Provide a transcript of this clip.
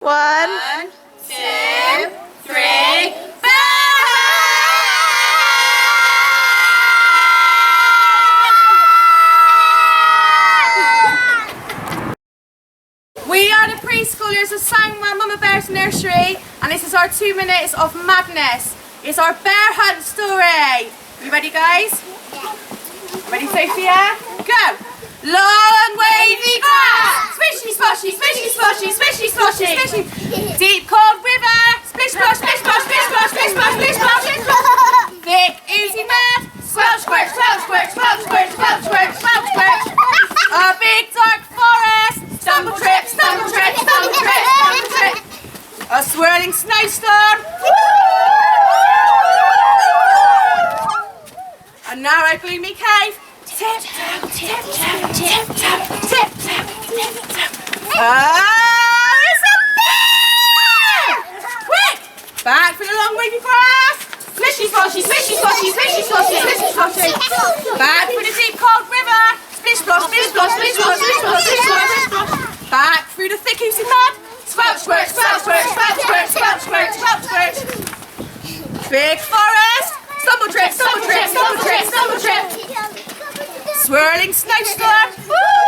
One, two, three, go! We are the preschoolers of Soundwell Mama Bear's nursery, and this is our 2 minutes of madness. It's our bear hunt story. You ready, guys? Yeah. Ready, Sophia? Go! Long wavy grass, swishy splashy, swishy splashy, swishy splashy, swishy. Deep cold river, splish splash, splish splash, splish splash, splish splash, splish splash, splish splash. Thick oozy mud, squelch squirt, squelch squirt, squelch squirt, squelch squirt, squelch squirt. A big dark forest, stumble trip, stumble trip, stumble trip, stumble trip. A swirling snowstorm. A narrow gloomy cave. Tip tap, tip tap, tip tap, tip tap, tip tap. Oh, it's a bear! Quick! Back for the long wavy grass. Swishy splashy, swishy splashy, swishy splashy, swishy splashy. Back for the deep cold river. Splish splosh, splish splosh, splish splosh, splish splosh, splish splosh, splish splosh. Back through the thick oozy mud. Squelch squirt, squelch squirt, squelch squirt, squelch squirt, squelch squirt. Big forest. Stumble trip, stumble trip, stumble trip, stumble trip. Swirling snowstorm. Woo!